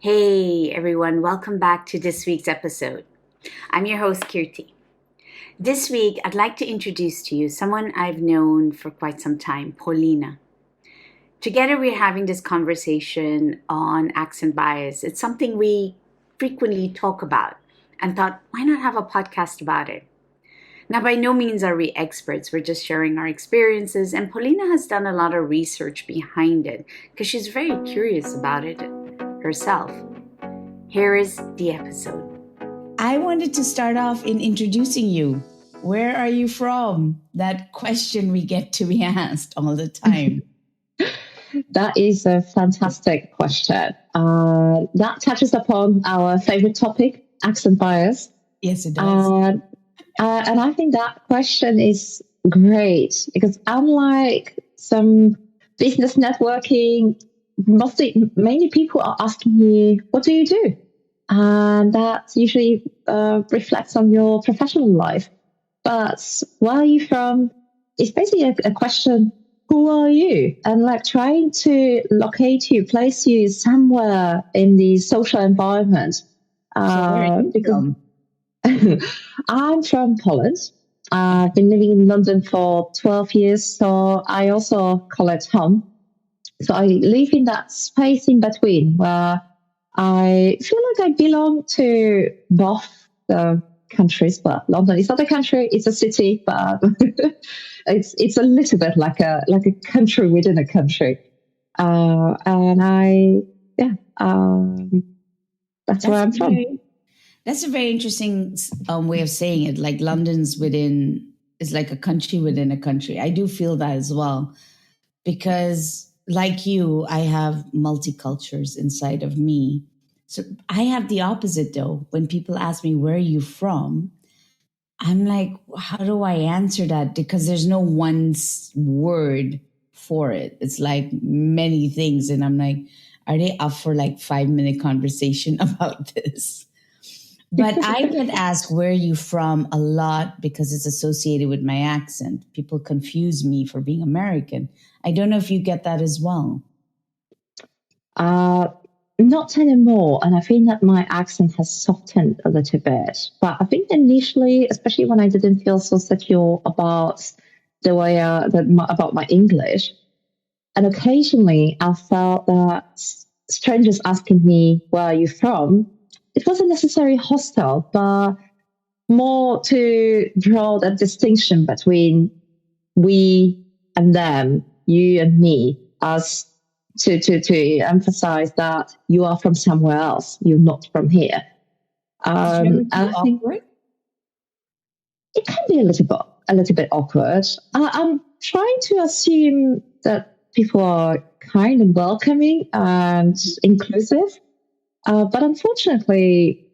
Hey everyone, welcome back to this week's episode. I'm your host, Kirti. This week, I'd like to introduce to you someone I've known for quite some time, Paulina. Together, we're having this conversation on accent bias. It's something we frequently talk about and thought, why not have a podcast about it? Now, by no means are we experts. We're just sharing our experiences, and Paulina has done a lot of research behind it because she's very curious about it herself. Here is the episode. I wanted to start off in introducing you. Where are you from? That question we get to be asked all the time. That is a fantastic question. That touches upon our favorite topic, accent bias. Yes, it does. And I think that question is great because unlike some business networking, mainly people are asking you, what do you do? And that usually reflects on your professional life. But where are you from? It's basically a question, who are you? And like trying to locate you, place you somewhere in the social environment. So where are you from? I'm from Poland. I've been living in London for 12 years, so I also call it home. So I live in that space in between where I feel like I belong to both the countries. But London is not a country; it's a city. But it's a little bit like a country within a country. That's where I'm from. That's a very interesting way of saying it. Like London's is like a country within a country. I do feel that as well, because like you, I have multicultures inside of me. So I have the opposite though. When people ask me, where are you from? I'm like, how do I answer that? Because there's no one word for it. It's like many things. And I'm like, are they up for like 5-minute conversation about this? But I get asked, where are you from a lot because it's associated with my accent. People confuse me for being American. I don't know if you get that as well. Not anymore. And I think that my accent has softened a little bit. But I think initially, especially when I didn't feel so secure about the way about my English, and occasionally I felt that strangers asking me, where are you from? It wasn't necessarily hostile, but more to draw that distinction between we and them, you and me, as to emphasize that you are from somewhere else, you're not from here. And I think it can be a little bit awkward. I'm trying to assume that people are kind and welcoming and inclusive. But unfortunately,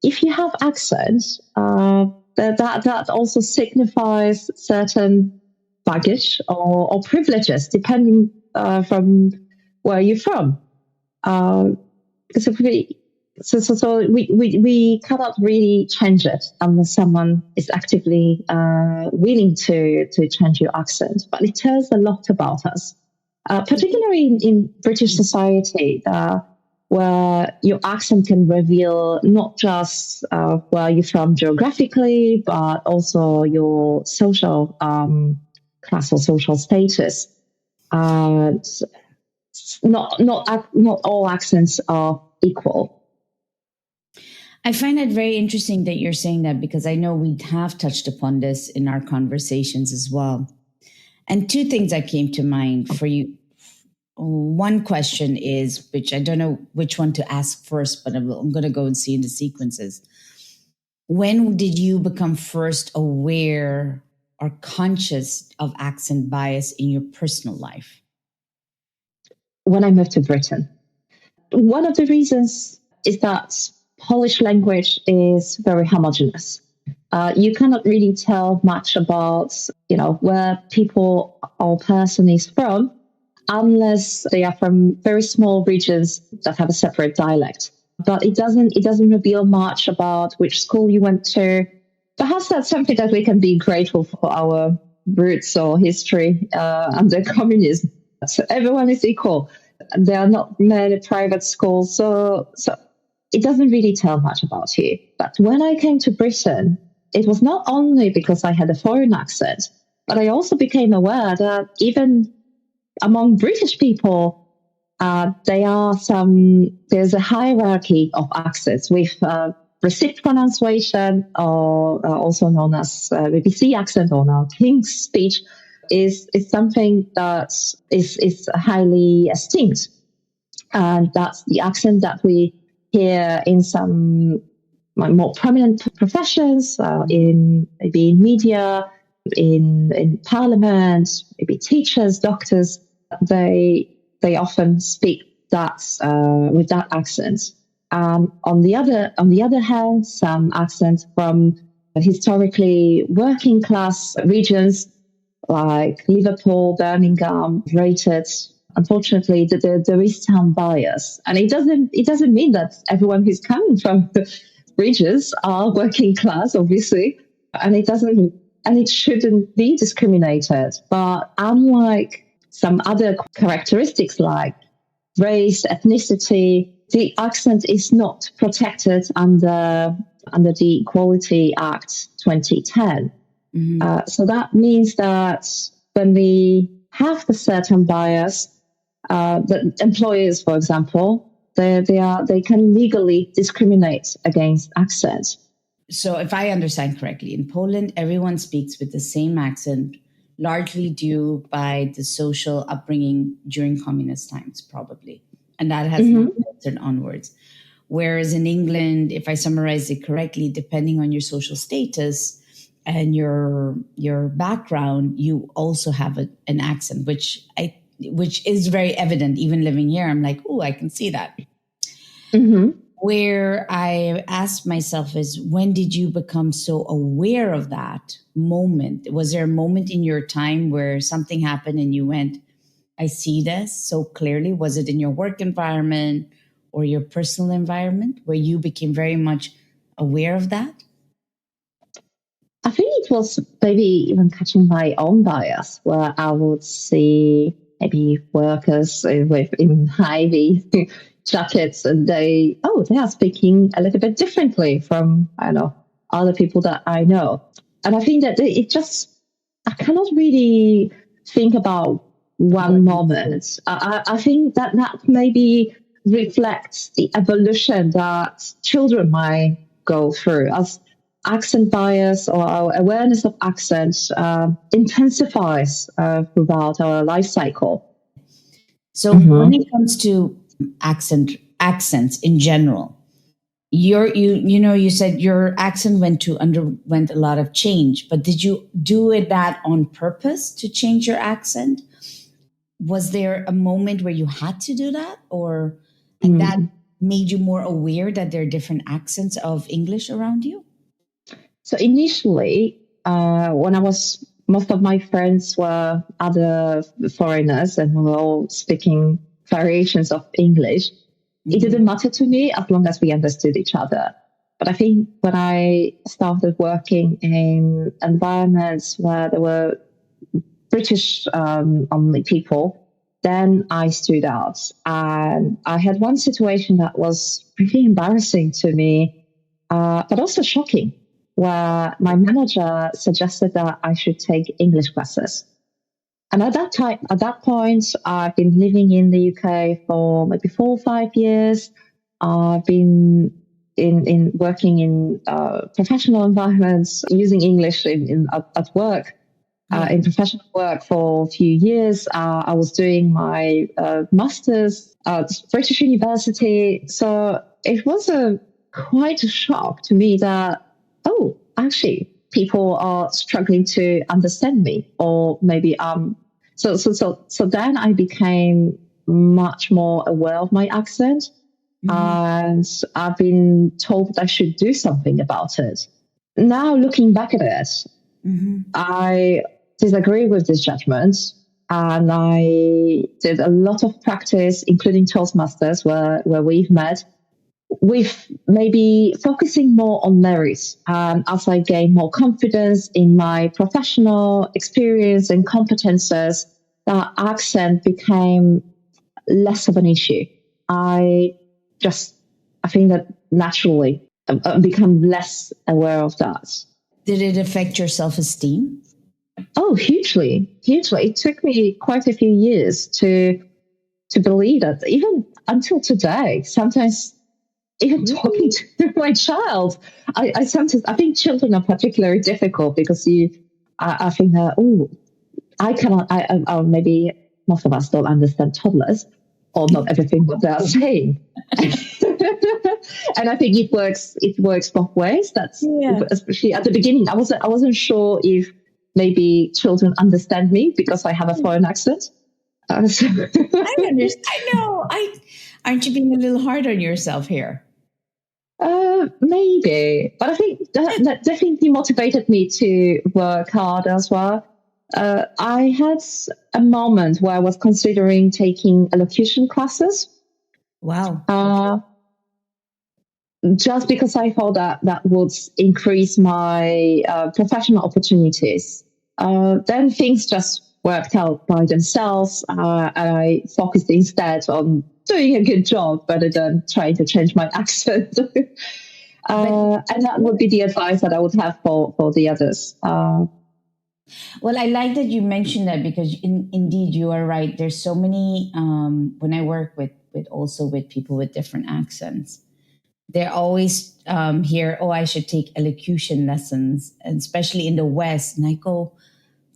if you have accent, that also signifies certain baggage or privileges, depending from where you're from. So we cannot really change it unless someone is actively willing to change your accent. But it tells a lot about us, particularly in British society, where your accent can reveal not just where you're from geographically, but also your social class or social status. Not all accents are equal. I find it very interesting that you're saying that, because I know we have touched upon this in our conversations as well. And two things that came to mind for you. One question is, which I don't know which one to ask first, but I'm going to go and see in the sequences. When did you become first aware or conscious of accent bias in your personal life? When I moved to Britain. One of the reasons is that Polish language is very homogeneous. You cannot really tell much about, where people or person is from, unless they are from very small regions that have a separate dialect. But it doesn't reveal much about which school you went to. Perhaps that's something that we can be grateful for our roots or history under communism. So everyone is equal. there are not many private schools, so it doesn't really tell much about you. But when I came to Britain, it was not only because I had a foreign accent, but I also became aware that even among British people, there's a hierarchy of accents with received pronunciation, or also known as BBC accent or now King's speech, is something that is highly esteemed, and that's the accent that we hear in some more prominent professions, in maybe in media, in parliament, maybe teachers, doctors. They often speak that with that accent. On the other hand, some accents from historically working class regions like Liverpool, Birmingham, rated. Unfortunately, there is some bias, and it doesn't mean that everyone who's coming from the regions are working class, obviously, and it shouldn't be discriminated. But unlike some other characteristics like race, ethnicity, the accent is not protected under the Equality Act 2010. Mm-hmm. So that means that when we have the certain bias, that employers, for example, they can legally discriminate against accents. So if I understand correctly, in Poland, everyone speaks with the same accent, largely due by the social upbringing during communist times, probably. And that has been filtered onwards. Whereas in England, if I summarize it correctly, depending on your social status and your background, you also have an accent, which is very evident. Even living here, I'm like, oh, I can see that. Mm-hmm. Where I asked myself is, when did you become so aware of that moment? Was there a moment in your time where something happened and you went, I see this so clearly? Was it in your work environment or your personal environment where you became very much aware of that? I think it was maybe even catching my own bias, where I would see maybe workers in high-vis jackets, and they are speaking a little bit differently from, I don't know, other people that I know. And I think that I cannot really think about one moment. I think that maybe reflects the evolution that children might go through as accent bias or our awareness of accents intensifies throughout our life cycle. So when it comes to accents in general, you said your accent underwent a lot of change, but did you do that on purpose to change your accent? Was there a moment where you had to do that, or that made you more aware that there are different accents of English around you? So initially, when most of my friends were other foreigners and we were all speaking variations of English, it didn't matter to me as long as we understood each other. But I think when I started working in environments where there were British only people, then I stood out. And I had one situation that was pretty embarrassing to me, but also shocking, where my manager suggested that I should take English classes. And at that point, I've been living in the UK for maybe 4 or 5 years. I've been in working in professional environments, using English at work, in professional work for a few years. I was doing my master's at British University. So it was quite a shock to me that, actually, people are struggling to understand me, or maybe so then I became much more aware of my accent, and I've been told that I should do something about it. Now looking back at it, I disagree with this judgment, and I did a lot of practice, including Toastmasters, where we've met, with maybe focusing more on merits. As I gained more confidence in my professional experience and competences, that accent became less of an issue. I think that naturally become less aware of that. Did it affect your self-esteem? Oh, hugely. It took me quite a few years to believe that, even until today. Sometimes, even talking to my child, I sometimes, I think children are particularly difficult because I think that, I cannot, maybe most of us don't understand toddlers, or not everything what they are saying. And I think it works both ways. Especially at the beginning, I wasn't sure if maybe children understand me because I have a foreign accent. I understand. I know. Aren't you being a little hard on yourself here? Maybe, but I think that definitely motivated me to work hard as well. I had a moment where I was considering taking elocution classes. Wow. Just because I thought that would increase my professional opportunities. Then things just worked out by themselves, and I focused instead on doing a good job rather than trying to change my accent. And that would be the advice that I would have for the others. Well, I like that you mentioned that, because indeed you are right. There's so many, when I work with people with different accents, they're always here, I should take elocution lessons, and especially in the West. And I go,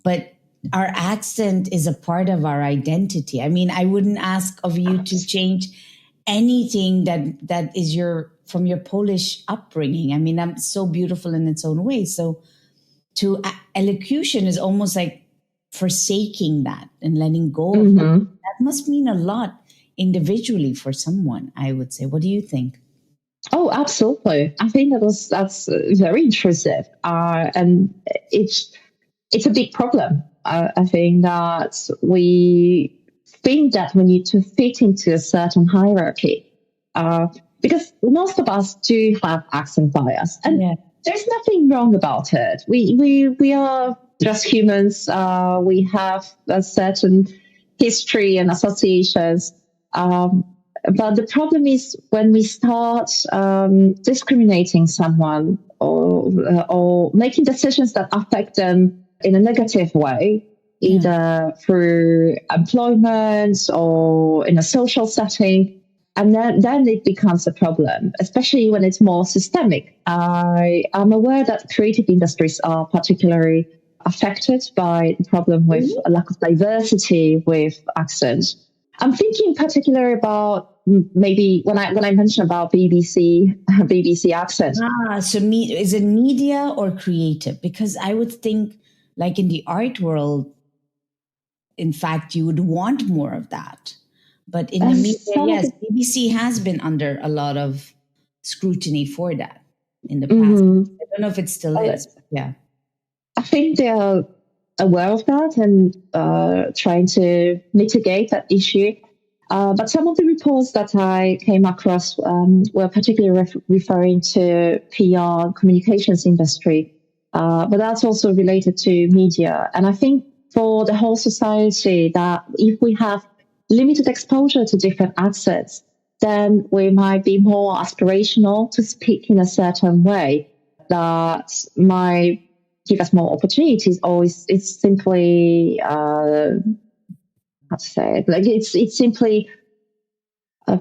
but our accent is a part of our identity. I mean, I wouldn't ask of you to change anything that is from your Polish upbringing. I mean, that's so beautiful in its own way. So elocution is almost like forsaking that and letting go of that. That must mean a lot individually for someone, I would say. What do you think? Oh, absolutely. I think that's very intrusive, and it's a big problem. I think that we think that we need to fit into a certain hierarchy, because most of us do have accent bias, and there's nothing wrong about it. We are just humans. We have a certain history and associations. But the problem is when we start discriminating someone or making decisions that affect them in a negative way, either through employment or in a social setting, and then it becomes a problem, especially when it's more systemic. I'm aware that creative industries are particularly affected by the problem with a lack of diversity with accent. I'm thinking particularly about maybe when I mentioned about BBC accent. So is it media or creative? Because I would think, like in the art world, in fact, you would want more of that. But in the media, yes, BBC has been under a lot of scrutiny for that in the past. I don't know if it still is. But yeah, I think they are aware of that and trying to mitigate that issue. But some of the reports that I came across were particularly referring to PR communications industry, but that's also related to media. And I think for the whole society, that if we have limited exposure to different accents, then we might be more aspirational to speak in a certain way that might give us more opportunities, or it's simply how to say it, like it's simply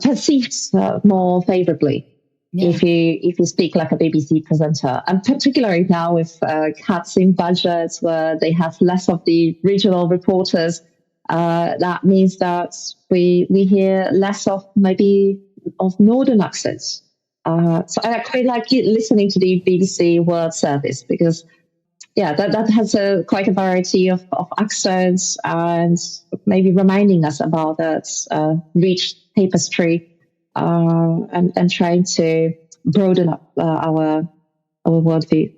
perceived more favorably if you speak like a BBC presenter, and particularly now with cuts in budgets where they have less of the regional reporters. That means that we hear less of northern accents. So I quite like listening to the BBC World Service, because that has quite a variety of accents, and maybe reminding us about that rich tapestry, and trying to broaden up our worldview.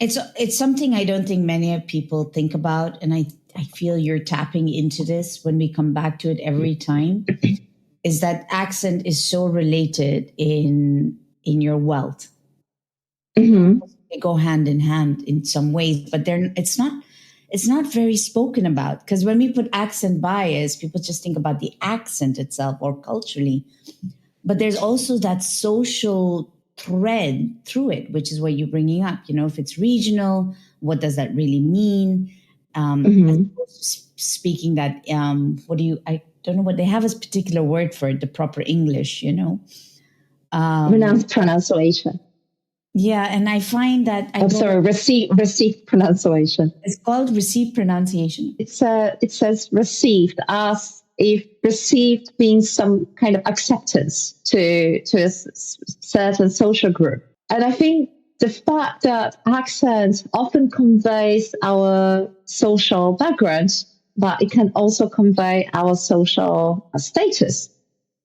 It's something I don't think many people think about, and I feel you're tapping into this when we come back to it every time. Is that accent is so related in your wealth. Mm-hmm. They go hand in hand in some ways, but it's not it's not very spoken about, because when we put accent bias, people just think about the accent itself or culturally. But there's also that social thread through it, which is what you're bringing up. If it's regional, what does that really mean? As opposed to speaking that, I don't know what they have as particular word for it, the proper English, Pronunciation. Yeah, and I find that received pronunciation. It's called received pronunciation. It says received, as if received means some kind of acceptance to a certain social group. And I think the fact that accent often conveys our social background, but it can also convey our social status.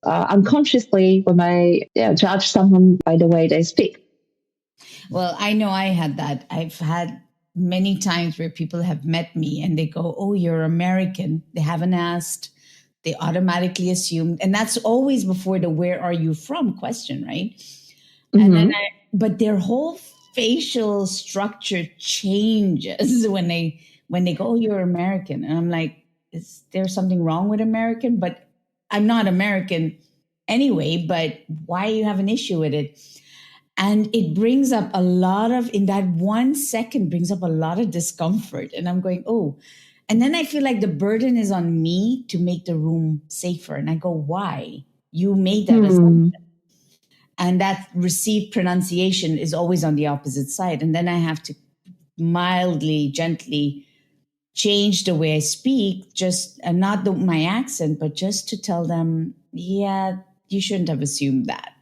Unconsciously, we may judge someone by the way they speak. Well, I know I had that. I've had many times where people have met me and they go, "Oh, you're American." They haven't asked. They automatically assumed. And that's always before the "where are you from" question, right? And then but their whole facial structure changes when they go, "Oh, you're American." And I'm like, is there something wrong with American? But I'm not American anyway, but why you have an issue with it? And it brings up in that 1 second, brings up a lot of discomfort. And I'm going, oh. And then I feel like the burden is on me to make the room safer. And I go, why? You made that assumption. And that received pronunciation is always on the opposite side. And then I have to mildly, gently change the way I speak, just not my accent, but just to tell them, yeah, you shouldn't have assumed that.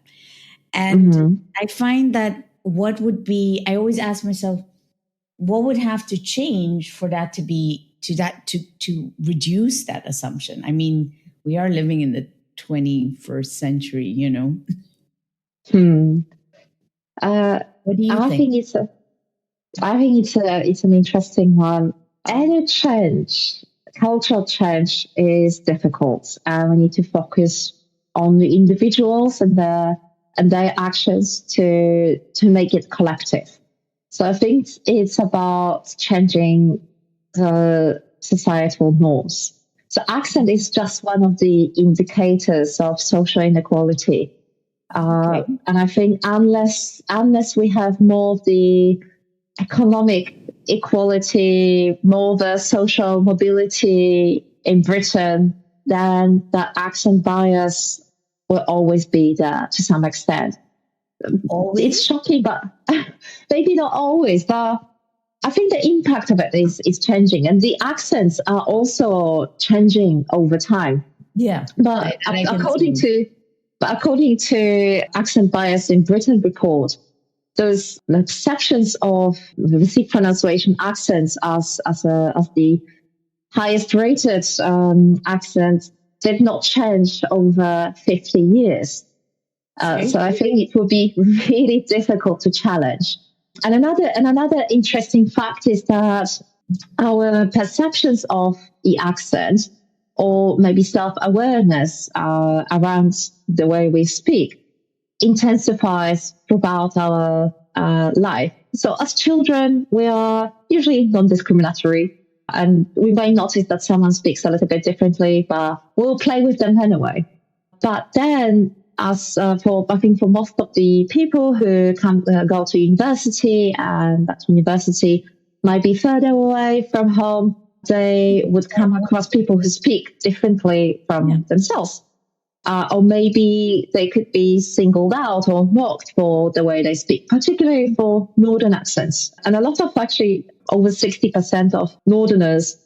And I find that I always ask myself, what would have to change for that to reduce that assumption? I mean, we are living in the 21st century, What do you think? I think it's an interesting one. Any change, cultural change, is difficult, and we need to focus on the individuals and their actions to make it collective. So I think it's about changing the societal norms. So accent is just one of the indicators of social inequality. And I think unless we have more of the economic equality, more of the social mobility in Britain, then that accent bias will always be there to some extent. Always? It's shocking, but maybe not always. But I think the impact of it is changing, and the accents are also changing over time. Yeah, but according to Accent Bias in Britain report, those perceptions of the received pronunciation accents as the highest rated accent did not change over 50 years. So I think it will be really difficult to challenge. And another interesting fact is that our perceptions of the accent, or maybe self-awareness around the way we speak, intensifies throughout our life. So as children, we are usually non-discriminatory, and we may notice that someone speaks a little bit differently, but we'll play with them anyway. But then, I think for most of the people who go to university, and that university might be further away from home, they would come across people who speak differently from themselves. Or maybe they could be singled out or mocked for the way they speak, particularly for Northern accents. And a lot of, actually, over 60% of Northerners,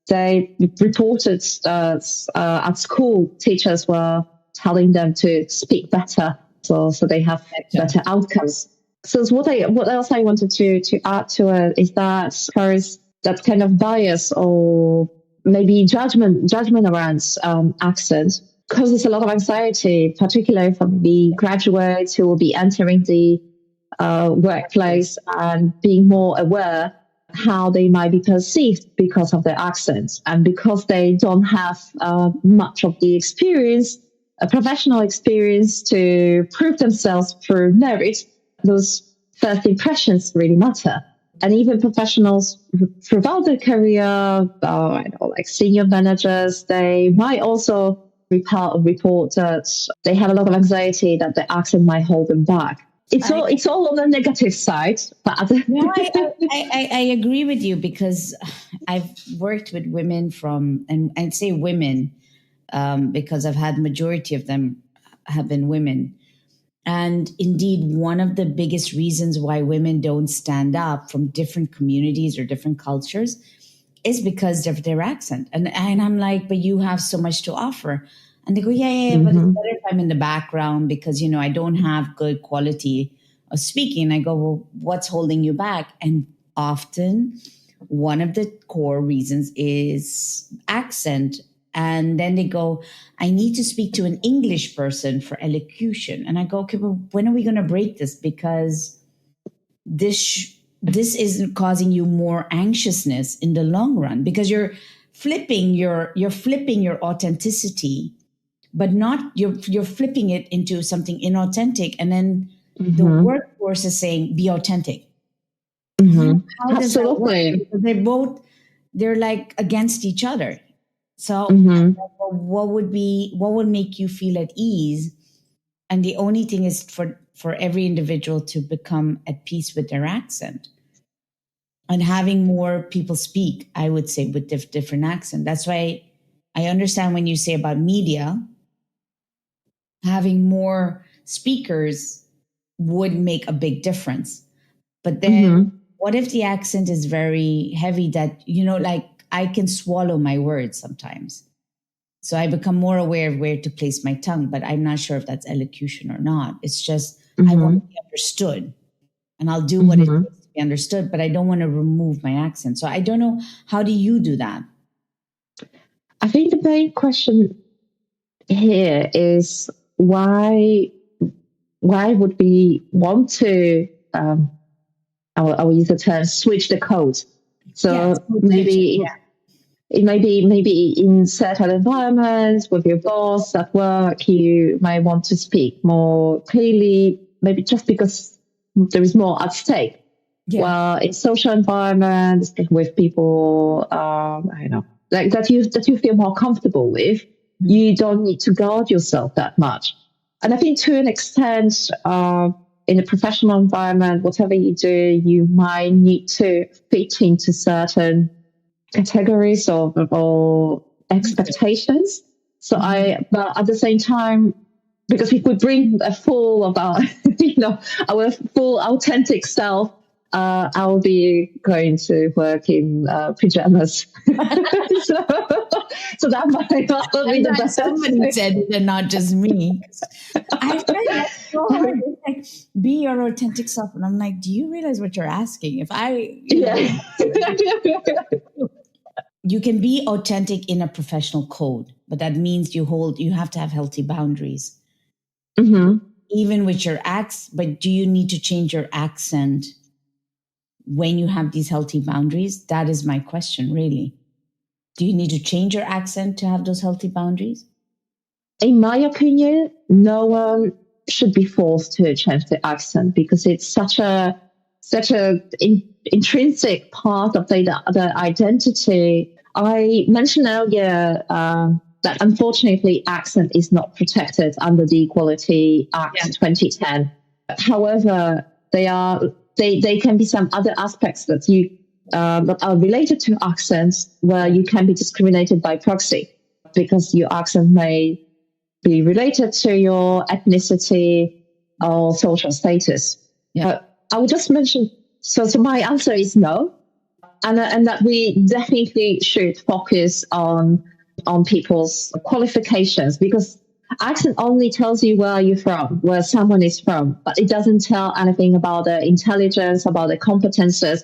they reported that at school, teachers were telling them to speak better, so they have better outcomes. So what else I wanted to add to it is that first, that kind of bias or maybe judgment around accent causes a lot of anxiety, particularly for the graduates who will be entering the workplace and being more aware how they might be perceived because of their accents, and because they don't have much of the experience, a professional experience to prove themselves through merit. Those first impressions really matter. and even professionals throughout their career, like senior managers, they might also report that they have a lot of anxiety that the accent might hold them back. It's all on the negative side. But No, I agree with you because I've worked with women and I'd say women because I've had majority of them have been women. And indeed, one of the biggest reasons why women don't stand up from different communities or different cultures is because of their accent. And I'm like, but you have so much to offer. And they go, yeah, but it's better if I'm in the background because, I don't have good quality of speaking. I go, well, what's holding you back? And often one of the core reasons is accent. And then they go, I need to speak to an English person for elocution. And I go, okay, well, when are we going to break this? Because this isn't causing you more anxiousness in the long run because you're flipping your authenticity, but not you're flipping it into something inauthentic. And then the workforce is saying, be authentic. How does that work? Because they're like against each other. So what would make you feel at ease? And the only thing is for every individual to become at peace with their accent and having more people speak, I would say, with different accent. That's why I understand when you say about media, having more speakers would make a big difference. But then what if the accent is very heavy that, like I can swallow my words sometimes. So I become more aware of where to place my tongue, but I'm not sure if that's elocution or not. It's just I want to be understood and I'll do what it takes to be understood, but I don't want to remove my accent. So I don't know, how do you do that? I think the main question here is why would we want to, I'll use the term, switch the code. So maybe in certain environments with your boss at work, you might want to speak more clearly, maybe just because there is more at stake. Yeah. Well, in social environments with people, I don't know, like that you feel more comfortable with, you don't need to guard yourself that much. And I think to an extent, in a professional environment, whatever you do, you might need to fit into certain categories or expectations. So but at the same time, because if we bring a full of our, our full authentic self, I'll be going to work in pajamas. so that might not be the best. Somebody said it and not just me. I find that so hard. It's like, be your authentic self. And I'm like, do you realize what you're asking? If you can be authentic in a professional code, but that means you have to have healthy boundaries. Even with your but do you need to change your accent when you have these healthy boundaries? That is my question, really. Do you need to change your accent to have those healthy boundaries? In my opinion, no one should be forced to change their accent because it's such a intrinsic part of the identity. I mentioned earlier that unfortunately accent is not protected under the Equality Act 2010. However, they can be some other aspects that that are related to accents where you can be discriminated by proxy because your accent may be related to your ethnicity or social status. I would just mention, so my answer is no. And that we definitely should focus on people's qualifications because accent only tells you where you're from, where someone is from, but it doesn't tell anything about their intelligence, about their competences.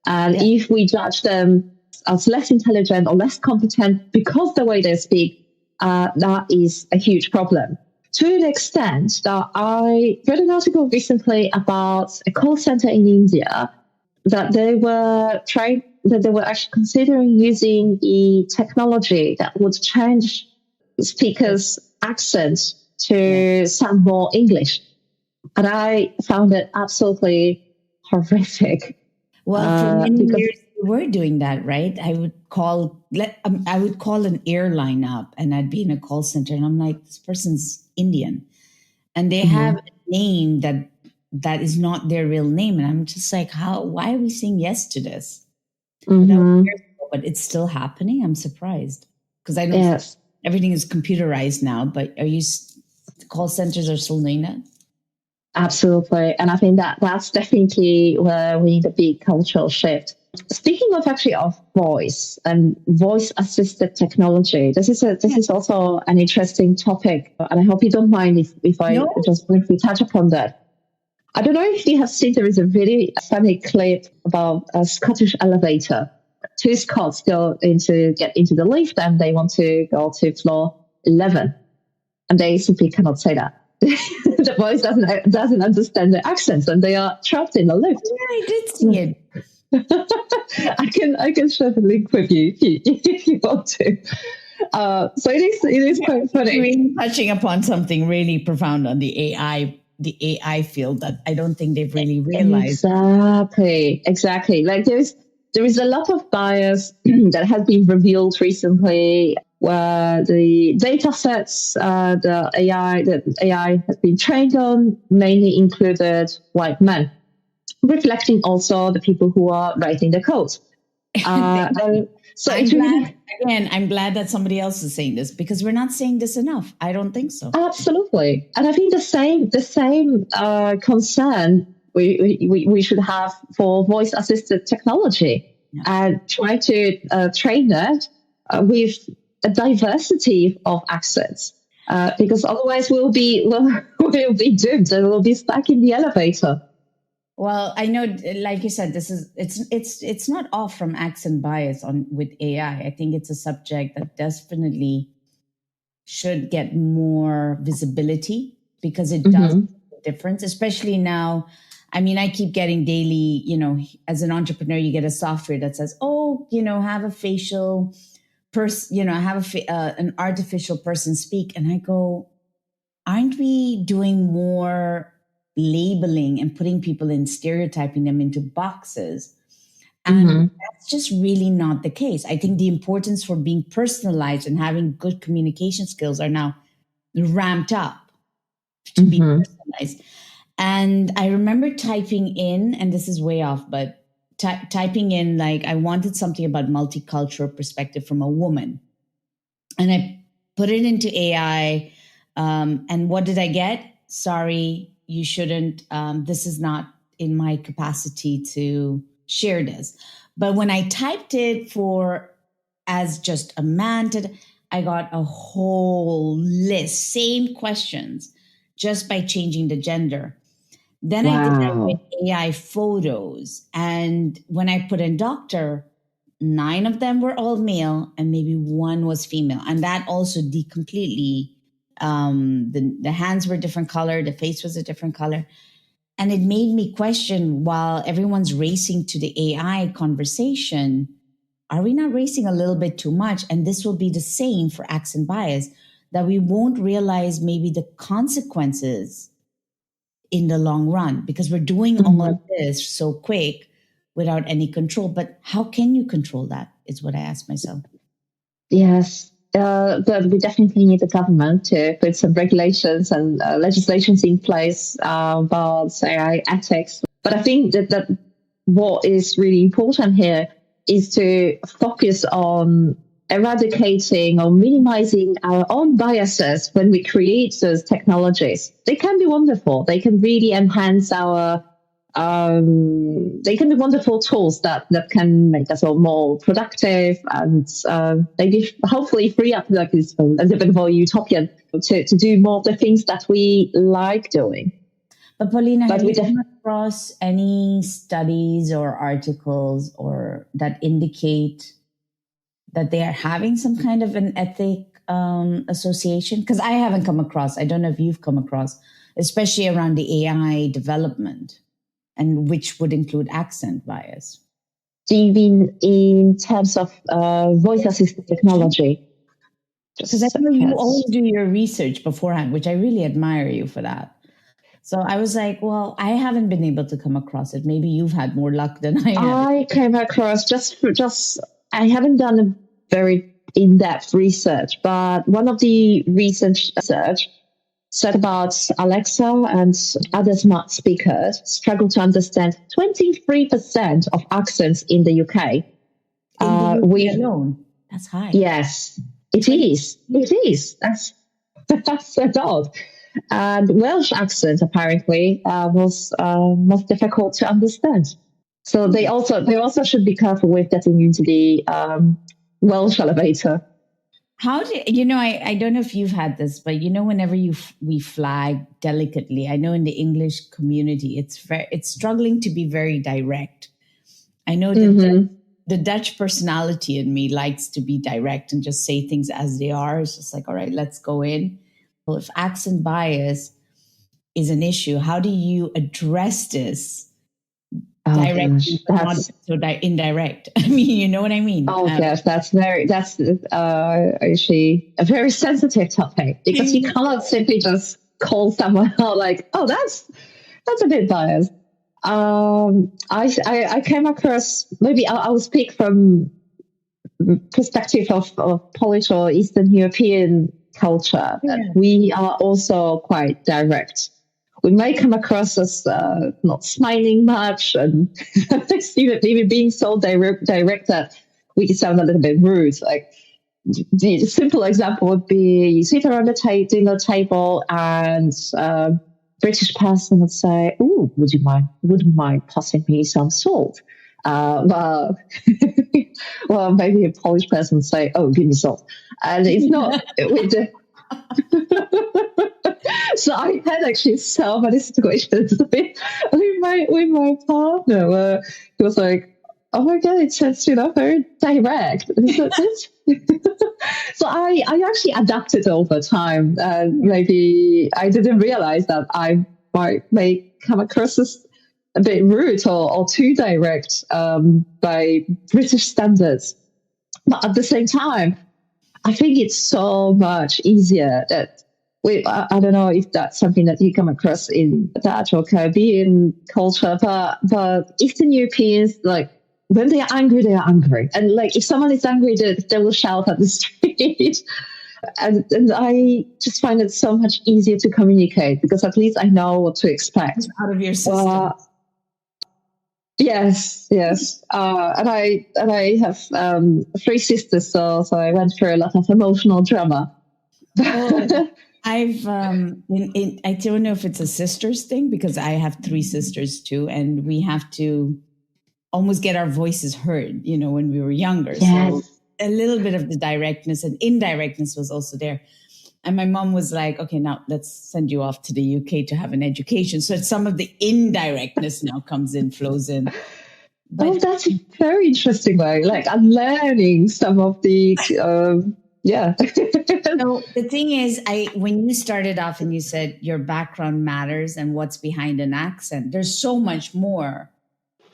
And if we judge them as less intelligent or less competent because the way they speak, that is a huge problem. To an extent that I read an article recently about a call center in India that they were actually considering using the technology that would change speakers' accents to sound more English. And I found it absolutely horrific. Well, for many Because years we were doing that, right? I would call an airline up, and I'd be in a call center, and I'm like, this person's Indian, and they have Mhm, a name that is not their real name, and I'm just like, how? Why are we saying yes to this? But that was mhm, years ago, but it's still happening. I'm surprised because I don't. yes. Everything is computerized now, but call centers are still doing that? Absolutely. And I think that that's definitely where we need a big cultural shift. Speaking of actually of voice and voice assisted technology, this Yeah. is also an interesting topic. And I hope you don't mind if I No. just briefly touch upon that. I don't know if you have seen, there is a really funny clip about a Scottish elevator. Two Scots get into the lift and they want to go to floor 11, and they simply cannot say that. The voice doesn't understand the accents, and they are trapped in the lift. Yeah, I did see it. I can share the link with you if you want to. So it is quite funny. Really touching upon something really profound on the AI field that I don't think they've really realized. Exactly. Like there is a lot of bias that has been revealed recently, where the data sets the AI has been trained on mainly included white men, reflecting also the people who are writing the code. And so I'm it's glad really I'm glad that somebody else is saying this because we're not saying this enough. I don't think so. absolutely, and I think the same concern we should have for voice assisted technology, and try to train that with a diversity of accents, because otherwise we'll be doomed and we'll be stuck in the elevator. Well, I know, like you said, it's not off from accent bias on with AI. I think it's a subject that definitely should get more visibility because it does Mm-hmm. make a difference, especially now. I mean, I keep getting daily, as an entrepreneur, you get a software that says, oh, have a facial person, have an artificial person speak. And I go, aren't we doing more labeling and putting people in, stereotyping them into boxes? And Mm-hmm. that's just really not the case. I think the importance for being personalized and having good communication skills are now ramped up to be Mm-hmm. personalized. And I remember typing in, and this is way off, but typing in, like, I wanted something about multicultural perspective from a woman. And I put it into AI. And what did I get? Sorry, you shouldn't. This is not in my capacity to share this. But when I typed it for as just a man, I got a whole list, same questions, just by changing the gender. Then I did that with Wow. AI photos. And when I put in doctor, 9 of them were all male and maybe one was female. And that also completely, the hands were a different color, the face was a different color. And it made me question, while everyone's racing to the AI conversation, are we not racing a little bit too much? And this will be the same for accent bias, that we won't realize maybe the consequences in the long run because we're doing all Mm-hmm. of this so quick without any control. But how can you control that is what I ask myself. Yes, but we definitely need the government to put some regulations and legislations in place about AI ethics. But I think that what is really important here is to focus on eradicating or minimizing our own biases when we create those technologies. They can be wonderful. They can really enhance our they can be wonderful tools that can make us all more productive, and maybe hopefully free up, like this a little bit more utopian, to do more of the things that we like doing. But Paulina, But have we you come across any studies or articles or that indicate that they are having some kind of an ethic association? Because I haven't come across. I don't know if you've come across, especially around the AI development, and which would include accent bias. do you mean in terms of voice assisted technology? Because I Just a know you second. always do your research beforehand, which I really admire you for that. So I was like, well, I haven't been able to come across it. Maybe you've had more luck than I have. I came across I haven't done a very in-depth research, but one of the recent research said about Alexa and other smart speakers struggle to understand 23% of accents in the UK. In the UK alone, that's high. Yes, it is. It is. That's so odd. And Welsh accent apparently was most difficult to understand. So they also should be careful with getting into the Welsh elevator. How do I don't know if you've had this, but whenever we flag delicately, I know in the English community it's struggling to be very direct. I know that the Dutch personality in me likes to be direct and just say things as they are. It's just like, all right, let's go in. Well, if accent bias is an issue, how do you address this? Direct, not so indirect. I mean, you know what I mean? Oh, yes, that's actually a very sensitive topic, because you cannot simply just call someone out like, oh, that's a bit biased. I came across, maybe I will speak from perspective of Polish or Eastern European culture. Yeah. We are also quite direct. We may come across as not smiling much, and even being so direct that we sound a little bit rude. Like, the simple example would be, you sit around the dinner table and British person would say, "Oh, wouldn't mind passing me some salt?" Well, maybe a Polish person would say, "Oh, give me salt," and it's not with the. So I had actually so many situations with my partner where he was like, "Oh my god, it's just very direct." So I actually adapted over time, and maybe I didn't realize that I may come across as a bit rude or too direct by British standards. But at the same time, I think it's so much easier that I don't know if that's something that you come across in Dutch or Caribbean culture, but Eastern Europeans, like, when they are angry, they are angry. And like, if someone is angry, they will shout at the street. And I just find it so much easier to communicate, because at least I know what to expect. It's out of your system. Yes. And I have 3 sisters, so I went through a lot of emotional drama. Oh, I don't know if it's a sisters thing, because I have 3 sisters too, and we have to almost get our voices heard, when we were younger. Yes. So a little bit of the directness and indirectness was also there. And my mom was like, okay, now let's send you off to the UK to have an education. So some of the indirectness now flows in. But that's a very interesting way. Like, I'm learning some of the, yeah. So the thing is, when you started off and you said your background matters and what's behind an accent, there's so much more.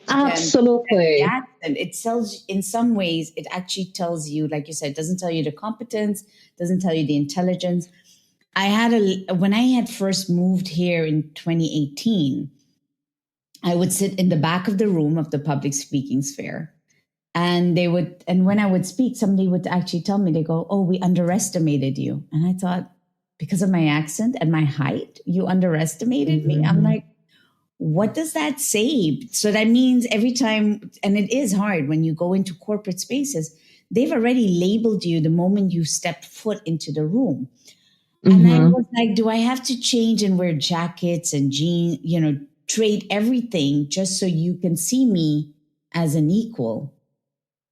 Absolutely. Than the accent. It tells, in some ways, it actually tells you, like you said, it doesn't tell you the competence, doesn't tell you the intelligence. When I had first moved here in 2018, I would sit in the back of the room of the public speaking sphere. And when I would speak, somebody would actually tell me, they go, "Oh, we underestimated you." And I thought, because of my accent and my height, you underestimated me? I'm like, what does that say? So that means every time, and it is hard when you go into corporate spaces, they've already labeled you the moment you step foot into the room. And I was like, do I have to change and wear jackets and jeans, trade everything just so you can see me as an equal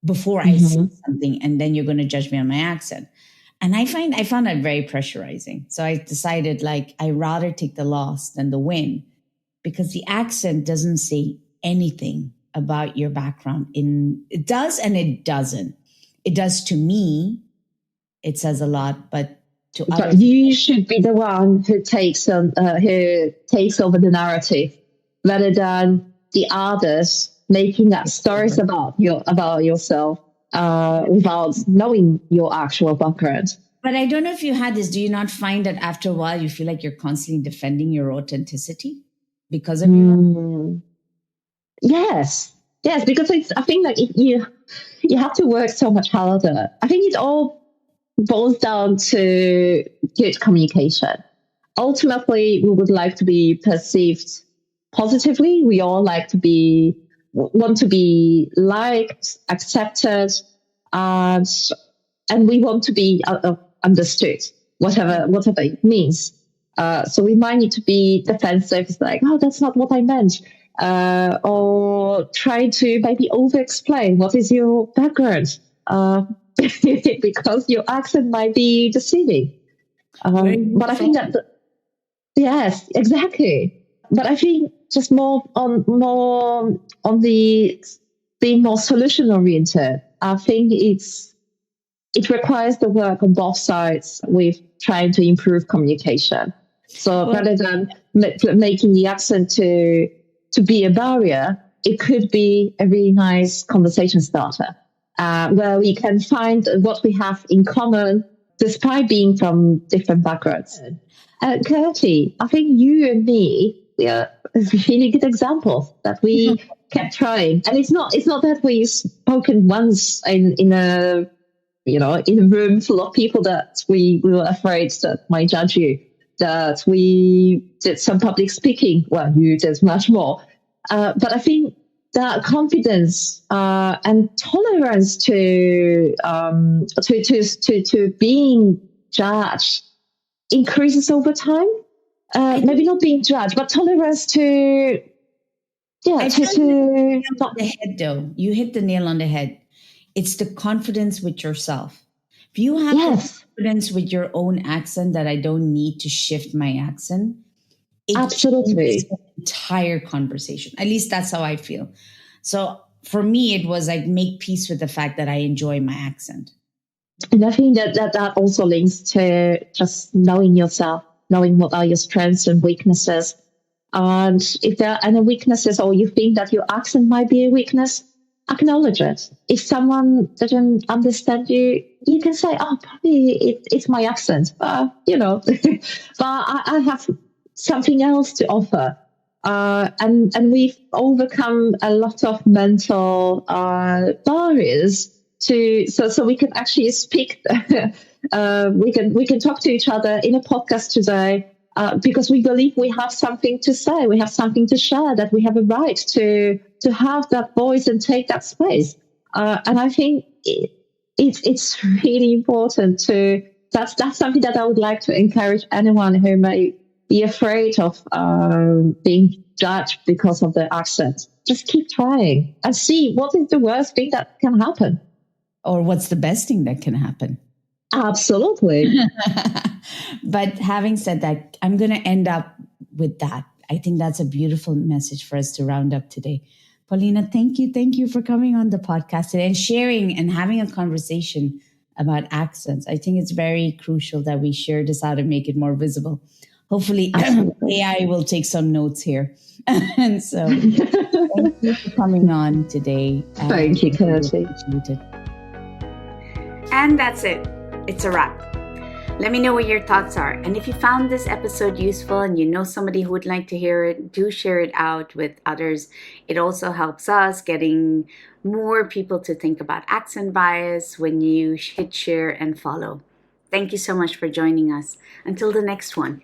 before I say something, and then you're going to judge me on my accent? And I found that very pressurizing. So I decided, like, I'd rather take the loss than the win, because the accent doesn't say anything about your background. It does and it doesn't. It does to me. It says a lot, but to others, you should be the one who takes over the narrative, rather than the others making up stories about yourself without knowing your actual background. But I don't know if you had this. Do you not find that after a while you feel like you're constantly defending your authenticity because of your? Mm, yes, yes, because it's. I think like if you have to work so much harder. I think it all boils down to good communication. Ultimately, we would like to be perceived positively. We all like to be want to be liked, accepted, and and we want to be understood, whatever it means. So we might need to be defensive. It's like, oh, that's not what I meant. Or try to maybe over-explain what is your background, because your accent might be deceiving. But I think that yes, exactly. But I think just more on the being more solution oriented. I think it requires the work on both sides with trying to improve communication. So rather than making the accent to be a barrier, it could be a really nice conversation starter, where we can find what we have in common despite being from different backgrounds. Kirti, I think you and me, we are really good examples that we kept trying. And it's not that we've spoken once in a in a room full of people that we were afraid that might judge you, that we did some public speaking. Well, you did much more. But I think that confidence and tolerance to being judged increases over time. Maybe not being judged, but tolerance to I feel you hit the head though. You hit the nail on the head. It's the confidence with yourself. If you have the yes, confidence with your own accent that I don't need to shift my accent, it changes absolutely. the entire conversation. At least that's how I feel. So for me, it was like make peace with the fact that I enjoy my accent. And I think that also links to just knowing yourself, knowing what are your strengths and weaknesses. And if there are any weaknesses or you think that your accent might be a weakness, acknowledge it. If someone doesn't understand you, you can say, oh, probably it's my accent. But I have something else to offer. And we've overcome a lot of mental barriers so we can actually speak. We can talk to each other in a podcast today because we believe we have something to say, we have something to share, that we have a right to have that voice and take that space. And I think it's really important to. That's something that I would like to encourage anyone who may be afraid of being judged because of their accent. Just keep trying and see what is the worst thing that can happen. Or what's the best thing that can happen? Absolutely. But having said that, I'm going to end up with that. I think that's a beautiful message for us to round up today. Paulina, thank you. Thank you for coming on the podcast today and sharing and having a conversation about accents. I think it's very crucial that we share this out and make it more visible. Hopefully, AI will take some notes here. And so, thank you for coming on today. Thank you, Kirti. And that's it. It's a wrap. Let me know what your thoughts are. And if you found this episode useful and you know somebody who would like to hear it, do share it out with others. It also helps us getting more people to think about accent bias when you hit share and follow. Thank you so much for joining us. Until the next one.